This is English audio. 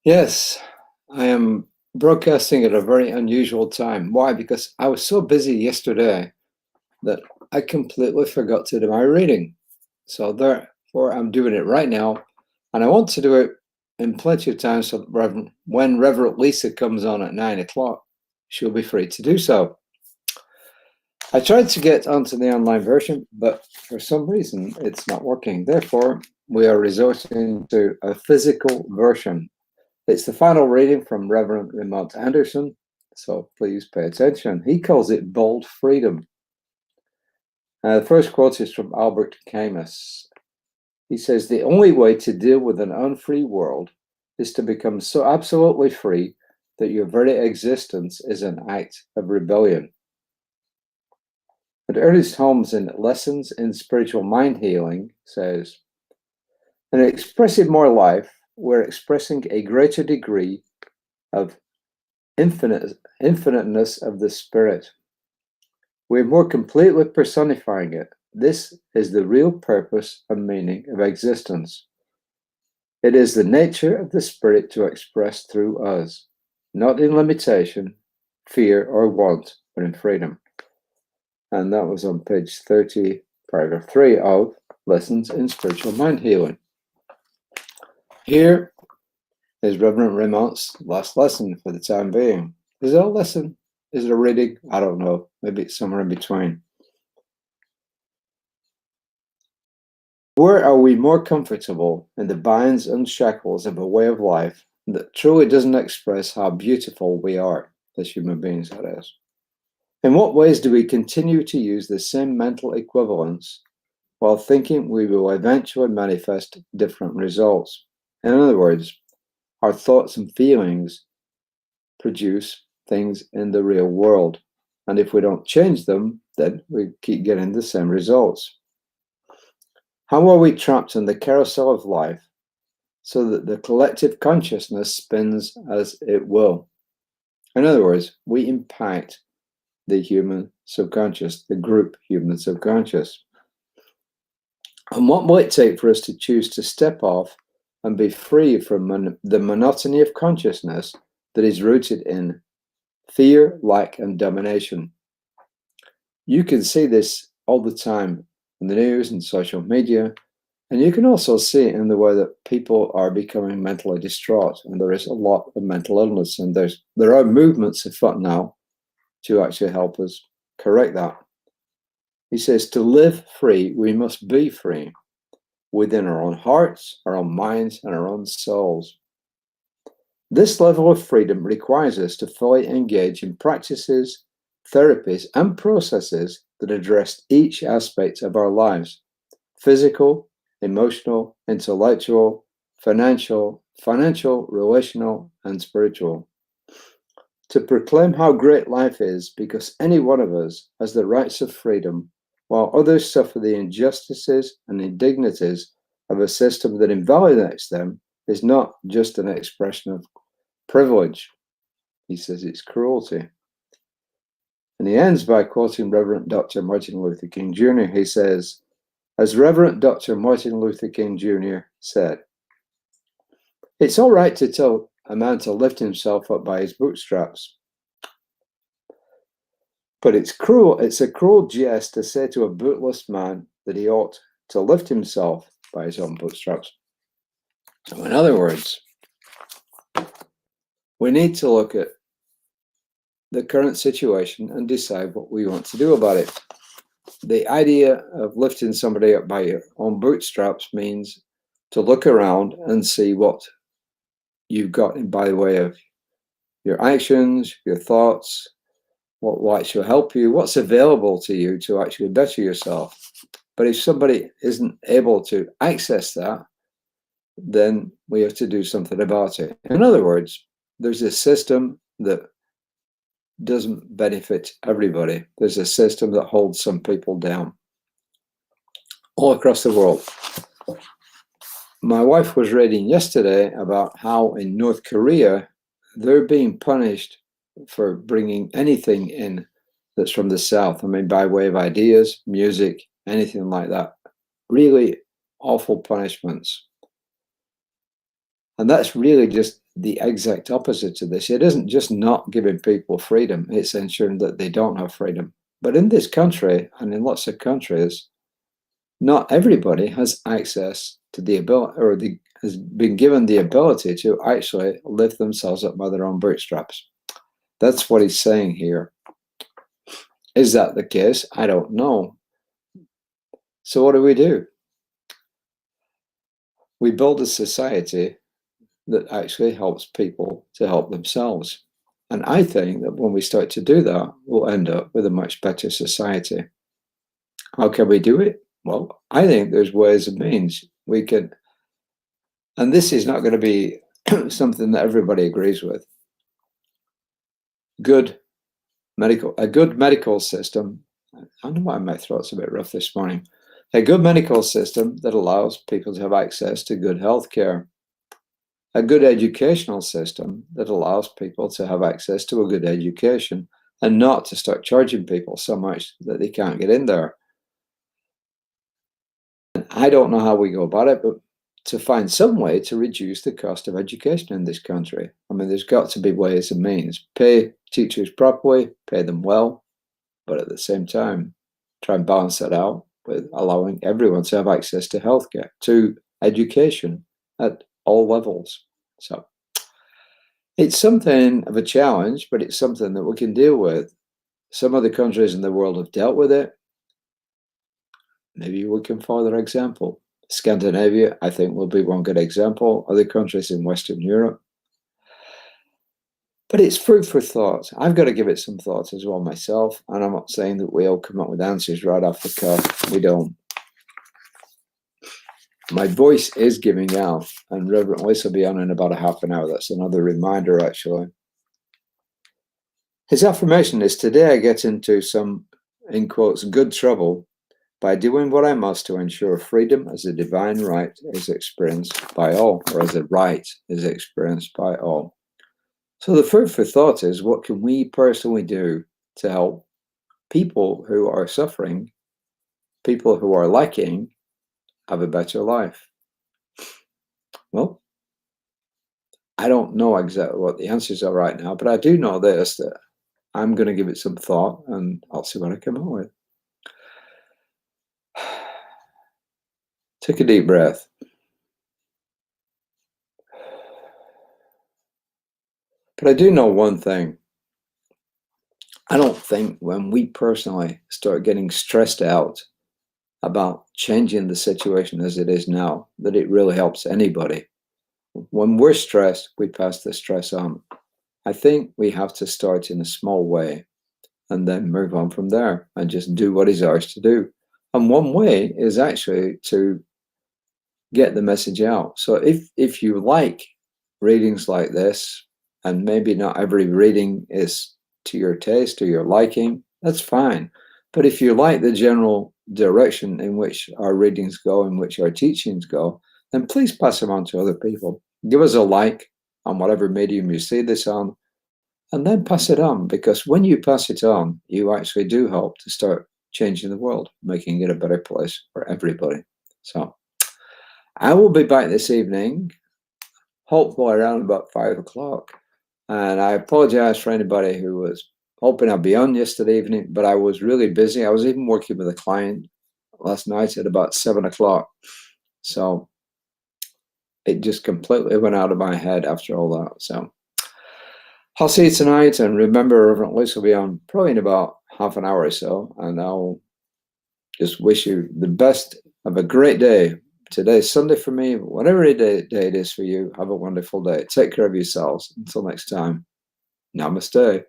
Yes, I am broadcasting at a very unusual time. Why? Because I was so busy yesterday that I completely forgot to do my reading. So therefore, I'm doing it right now, and I want to do it in plenty of time so that when Reverend Lisa comes on at 9 o'clock, she'll be free to do so. I tried to get onto the online version, but for some reason it's not working. Therefore, we are resorting to a physical version. It's the final reading from Reverend Remont Anderson, so please pay attention. He calls it bold freedom. The first quote is from Albert Camus. He says, "The only way to deal with an unfree world is to become so absolutely free that your very existence is an act of rebellion." And Ernest Holmes in Lessons in Spiritual Mind Healing says, "In expressing more life, we're expressing a greater degree of infiniteness of the spirit. We're more completely personifying it. This is the real purpose and meaning of existence. It is the nature of the spirit to express through us, not in limitation, fear, or want, but in freedom." And that was on page 30, paragraph 3 of Lessons in Spiritual Mind Healing. Here is Reverend Remont's last lesson for the time being. Is it a lesson? Is it a reading? I don't know. Maybe it's somewhere in between. Where are we more comfortable in the binds and shackles of a way of life that truly doesn't express how beautiful we are as human beings, that is? In what ways do we continue to use the same mental equivalence while thinking we will eventually manifest different results? In other words, our thoughts and feelings produce things in the real world. And if we don't change them, then we keep getting the same results. How are we trapped in the carousel of life so that the collective consciousness spins as it will? In other words, we impact the human subconscious, the group human subconscious. And what will it take for us to choose to step off and be free from the monotony of consciousness that is rooted in fear, lack, and domination? You can see this all the time in the news and social media, and you can also see it in the way that people are becoming mentally distraught, and there is a lot of mental illness, and there are movements afoot now to actually help us correct that. He says, to live free, we must be free within our own hearts, our own minds, and our own souls. This level of freedom requires us to fully engage in practices, therapies, and processes that address each aspect of our lives: physical, emotional, intellectual, financial, relational, and spiritual. To proclaim how great life is because any one of us has the rights of freedom, while others suffer the injustices and indignities of a system that invalidates them, is not just an expression of privilege. He says it's cruelty. And he ends by quoting Reverend Dr. Martin Luther King Jr. He says, as Reverend Dr. Martin Luther King Jr. said, "It's all right to tell a man to lift himself up by his bootstraps. But it's a cruel jest to say to a bootless man that he ought to lift himself by his own bootstraps." So in other words, we need to look at the current situation and decide what we want to do about it. The idea of lifting somebody up by your own bootstraps means to look around and see what you've got by the way of your actions, your thoughts, what will actually help you, what's available to you to actually better yourself. But if somebody isn't able to access that, then we have to do something about it. In other words, there's a system that doesn't benefit everybody. There's a system that holds some people down all across the world. My wife was reading yesterday about how in North Korea, they're being punished for bringing anything in that's from the South. I mean, by way of ideas, music, anything like that. Really awful punishments. And that's really just the exact opposite to this. It isn't just not giving people freedom, it's ensuring that they don't have freedom. But in this country, and in lots of countries, not everybody has access to the ability, or has been given the ability to actually lift themselves up by their own bootstraps. That's what he's saying here. Is that the case? I don't know. So what do? We build a society that actually helps people to help themselves. And I think that when we start to do that, we'll end up with a much better society. How can we do it? Well, I think there's ways and means we can, and this is not going to be something that everybody agrees with. A good medical system. I don't know why my throat's a bit rough this morning. A good medical system that allows people to have access to good health care. A good educational system that allows people to have access to a good education and not to start charging people so much that they can't get in there. And I don't know how we go about it, but to find some way to reduce the cost of education in this country. I mean, there's got to be ways and means. Pay teachers properly, pay them well, but at the same time, try and balance that out with allowing everyone to have access to healthcare, to education at all levels. So it's something of a challenge, but it's something that we can deal with. Some other countries in the world have dealt with it. Maybe we can follow their example. Scandinavia, I think, will be one good example. Other countries in Western Europe. But it's food for thought. I've got to give it some thought as well myself. And I'm not saying that we all come up with answers right off the cuff. We don't. My voice is giving out, and Reverend Liz will be on in about a half an hour. That's another reminder, actually. His affirmation is, today I get into some, in quotes, good trouble by doing what I must to ensure freedom as a divine right is experienced by all, or as a right is experienced by all. So the food for thought is, what can we personally do to help people who are suffering, people who are lacking, have a better life? Well, I don't know exactly what the answers are right now, but I do know this, that I'm going to give it some thought and I'll see what I come up with. Take a deep breath. But I do know one thing. I don't think when we personally start getting stressed out about changing the situation as it is now, that it really helps anybody. When we're stressed, we pass the stress on. I think we have to start in a small way and then move on from there and just do what is ours to do. And one way is actually to get the message out. So if you like readings like this, and maybe not every reading is to your taste or your liking, that's fine. But if you like the general direction in which our readings go, in which our teachings go, then please pass them on to other people. Give us a like on whatever medium you see this on, and then pass it on, because when you pass it on, you actually do help to start changing the world, making it a better place for everybody. So I will be back this evening, hopefully around about 5 o'clock. And I apologize for anybody who was hoping I'd be on yesterday evening, but I was really busy. I was even working with a client last night at about 7 o'clock. So it just completely went out of my head after all that. So I'll see you tonight. And remember, Reverend Liz will be on probably in about half an hour or so. And I'll just wish you the best. Have a great day. Today's Sunday for me. Whatever day it is for you, have a wonderful day. Take care of yourselves. Until next time, namaste.